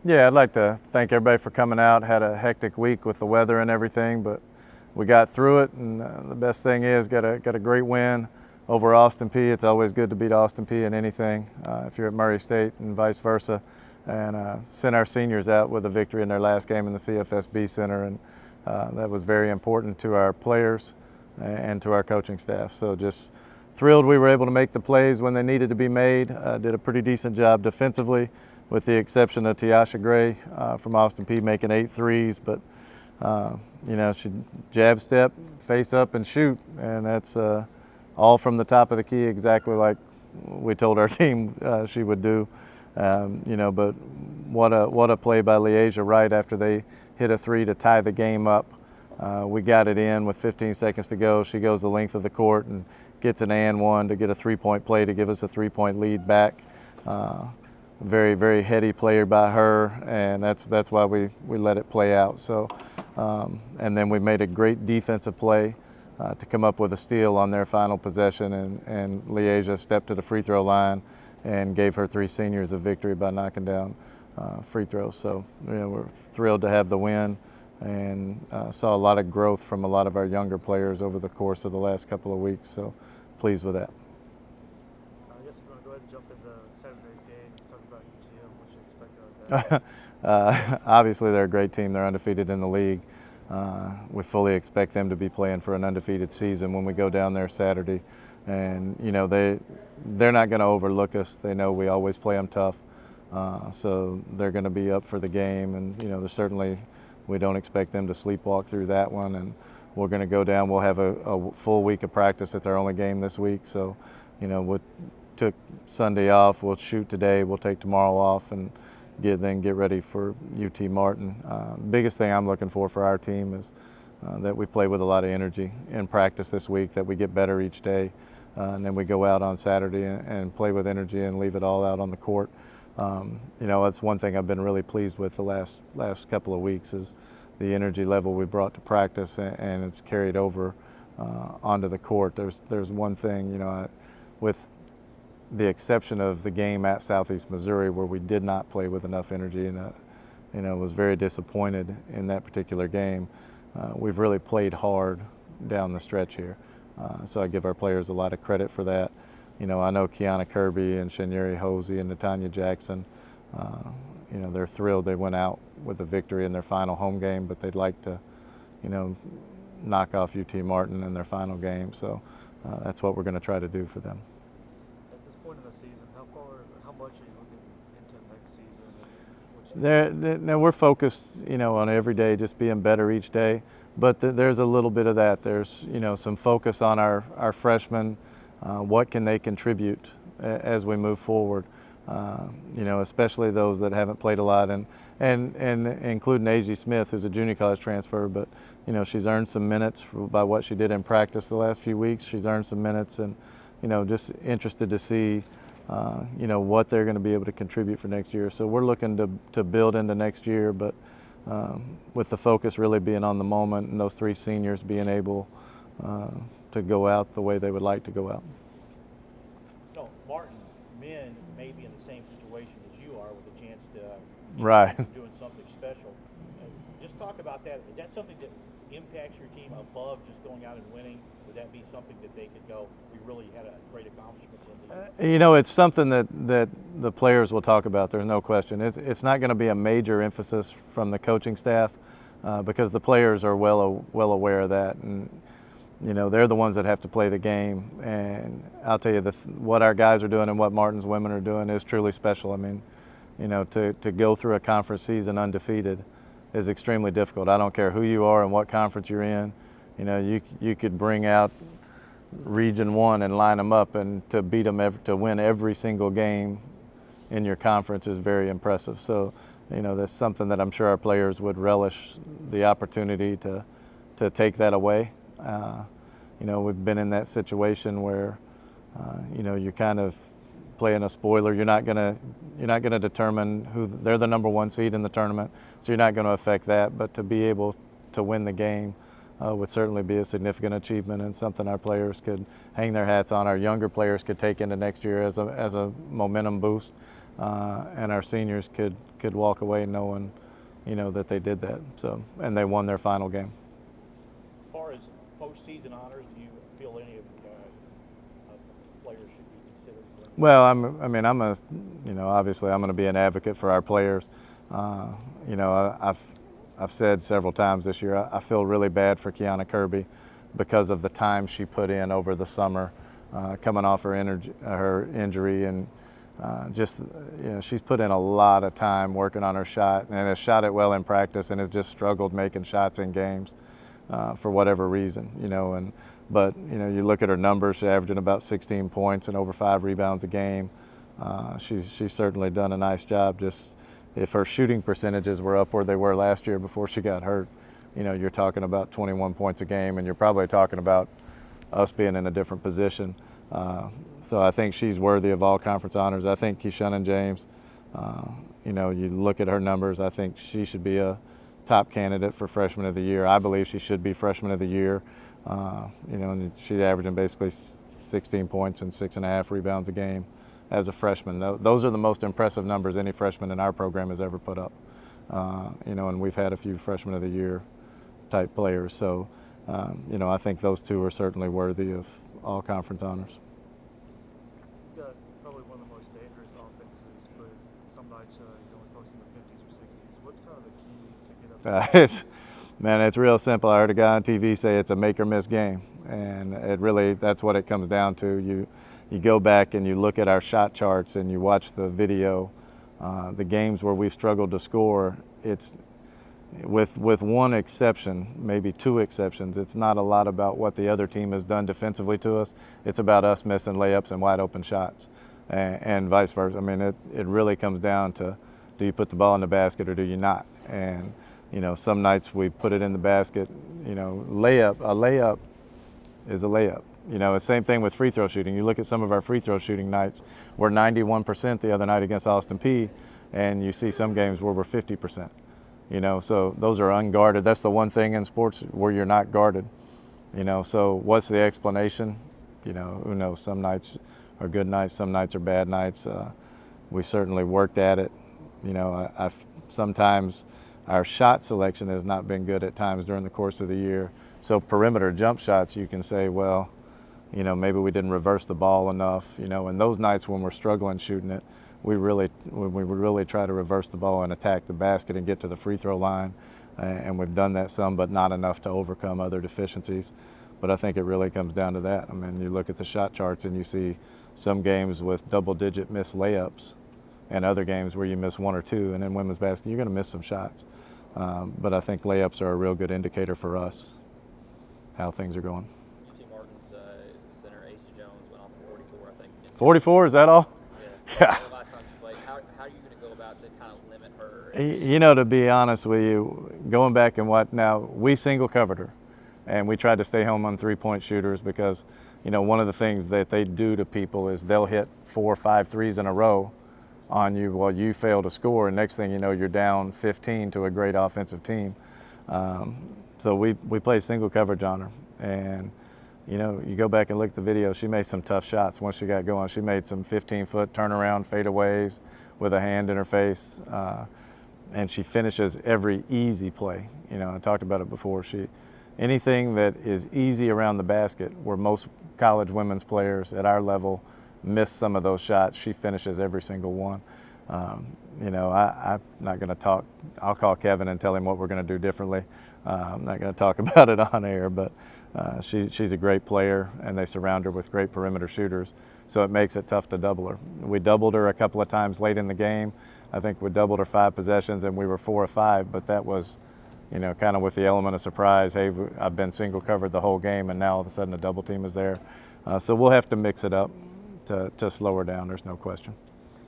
Yeah, I'd like to thank everybody for coming out. Had a hectic week with the weather and everything, but we got through it. And the best thing is got a great win over Austin Peay. It's always good to beat Austin Peay in anything if you're at Murray State and vice versa. And sent our seniors out with a victory in their last game in the CFSB Center, and that was very important to our players and to our coaching staff. So just thrilled we were able to make the plays when they needed to be made. Did a pretty decent job defensively, with the exception of Tiasha Gray from Austin Peay making 8 threes. But, she jab step, face up, and shoot. And that's all from the top of the key, exactly like we told our team she would do. But what a play by Leasia right after they hit a 3 to tie the game up. We got it in with 15 seconds to go. She goes the length of the court and gets an and one to get a 3-point play to give us a 3-point lead back. Very, very heady player by her, and that's why we let it play out. So, and then we made a great defensive play to come up with a steal on their final possession, and Leasia stepped to the free throw line and gave her 3 seniors a victory by knocking down free throws. So, we're thrilled to have the win, and saw a lot of growth from a lot of our younger players over the course of the last couple of weeks. So, pleased with that. I guess if you want to go ahead and jump into Saturday's game, talk about UTM, what you expect out of that. Obviously, they're a great team. They're undefeated in the league. We fully expect them to be playing for an undefeated season when we go down there Saturday. And, they're not going to overlook us. They know we always play them tough. So they're going to be up for the game. And, we don't expect them to sleepwalk through that one. And we're going to go down. We'll have a full week of practice. It's our only game this week. So, we took Sunday off. We'll shoot today. We'll take tomorrow off and get ready for UT Martin. Biggest thing I'm looking for our team is that we play with a lot of energy in practice this week, that we get better each day, and then we go out on Saturday and play with energy and leave it all out on the court. That's one thing I've been really pleased with the last couple of weeks is the energy level we brought to practice, and it's carried over onto the court. There's one thing, with the exception of the game at Southeast Missouri where we did not play with enough energy, and was very disappointed in that particular game. We've really played hard down the stretch here, so I give our players a lot of credit for that. I know Kiana Kirby and Shanyeri Hosey and Natanya Jackson, they're thrilled they went out with a victory in their final home game, but they'd like to, knock off UT Martin in their final game. So that's what we're going to try to do for them. At this point in the season, how much are you looking into next season? Now we're focused, on every day just being better each day. But there's a little bit of that. There's, some focus on our freshmen. What can they contribute as we move forward? Especially those that haven't played a lot, and including A.G. Smith, who's a junior college transfer, but she's earned some minutes by what she did in practice the last few weeks. She's earned some minutes, and just interested to see what they're going to be able to contribute for next year. So we're looking to build into next year, but with the focus really being on the moment and those 3 seniors being able to go out the way they would like to go out. Martin men may be in the same situation as you are, with a chance to right. doing something special. Just talk about that. Is that something that impacts your team above just going out and winning? Would that be something that they could go, we really had a great accomplishment in the It's something that the players will talk about. There's no question. It's not going to be a major emphasis from the coaching staff because the players are well aware of that, and they're the ones that have to play the game. And I'll tell you, what our guys are doing and what Martin's women are doing is truly special. I mean, to go through a conference season undefeated is extremely difficult. I don't care who you are and what conference you're in. You could bring out Region 1 and line them up, and to beat them, to win every single game in your conference is very impressive. So, that's something that I'm sure our players would relish the opportunity to take that away. We've been in that situation where, you're kind of playing a spoiler. You're not gonna determine they're the number 1 seed in the tournament, so you're not going to affect that. But to be able to win the game would certainly be a significant achievement, and something our players could hang their hats on. Our younger players could take into next year as a momentum boost. and our seniors could walk away knowing, that they did that. So, and they won their final game. As far as postseason honors, do you feel any of players should be considered for them? Well, obviously I'm going to be an advocate for our players. I've said several times this year, I feel really bad for Kiana Kirby because of the time she put in over the summer, coming off her injury, and she's put in a lot of time working on her shot, and has shot it well in practice, and has just struggled making shots in games for whatever reason, But you look at her numbers, she's averaging about 16 points and over 5 rebounds a game. She's certainly done a nice job. Just if her shooting percentages were up where they were last year before she got hurt, you're talking about 21 points a game, and you're probably talking about us being in a different position. So I think she's worthy of all conference honors. I think Keyshawn James, you look at her numbers, I think she should be a top candidate for Freshman of the Year. I believe she should be Freshman of the Year. And she's averaging basically 16 points and 6.5 rebounds a game as a freshman. Those are the most impressive numbers any freshman in our program has ever put up. And we've had a few Freshman of the Year type players. So, I think those two are certainly worthy of all conference honors. You've got probably one of the most dangerous offenses, but some nights you're only posting the 50s or 60s. What's kind of the key to get up? It's real simple. I heard a guy on TV say it's a make or miss game, and that's what it comes down to. You go back and you look at our shot charts and you watch the video, the games where we've struggled to score. It's with one exception, maybe two exceptions. It's not a lot about what the other team has done defensively to us. It's about us missing layups and wide open shots, and vice versa. It really comes down to, do you put the ball in the basket or do you not? And some nights we put it in the basket. A layup is a layup. The same thing with free throw shooting. You look at some of our free throw shooting nights. We're 91% the other night against Austin Peay, and you see some games where we're 50%. So those are unguarded. That's the one thing in sports where you're not guarded. So what's the explanation? Who knows? Some nights are good nights, some nights are bad nights. We've certainly worked at it. I've sometimes our shot selection has not been good at times during the course of the year. So perimeter jump shots, you can say, well, maybe we didn't reverse the ball enough. And those nights when we're struggling shooting it, we really try to reverse the ball and attack the basket and get to the free throw line. And we've done that some, but not enough to overcome other deficiencies. But I think it really comes down to that. You look at the shot charts and you see some games with double-digit missed layups, and other games where you miss one or two, and in women's basketball, you're going to miss some shots. But I think layups are a real good indicator for us, how things are going. UT Martin's center, AC Jones, went off for 44, I think. 44, is that all? Yeah. The last time she played. How are you going to go about to kind of limit her? To be honest with you, going back and now we single covered her, and we tried to stay home on three-point shooters because, one of the things that they do to people is they'll hit 4 or 5 threes in a row on you while you fail to score, and next thing you know, you're down 15 to a great offensive team. So we played single coverage on her, and you go back and look at the video, she made some tough shots once she got going. She made some 15-foot turnaround fadeaways with a hand in her face, and she finishes every easy play. I talked about it before. Anything that is easy around the basket, where most college women's players at our level miss some of those shots, she finishes every single one. I'm not going to talk. I'll call Kevin and tell him what we're going to do differently. I'm not going to talk about it on air, but she's a great player, and they surround her with great perimeter shooters, so it makes it tough to double her. We doubled her a couple of times late in the game. I think we doubled her 5 possessions, and we were 4 of 5, but that was, kind of with the element of surprise. Hey, I've been single covered the whole game, and now all of a sudden a double team is there. So we'll have to mix it up to slow her down, there's no question.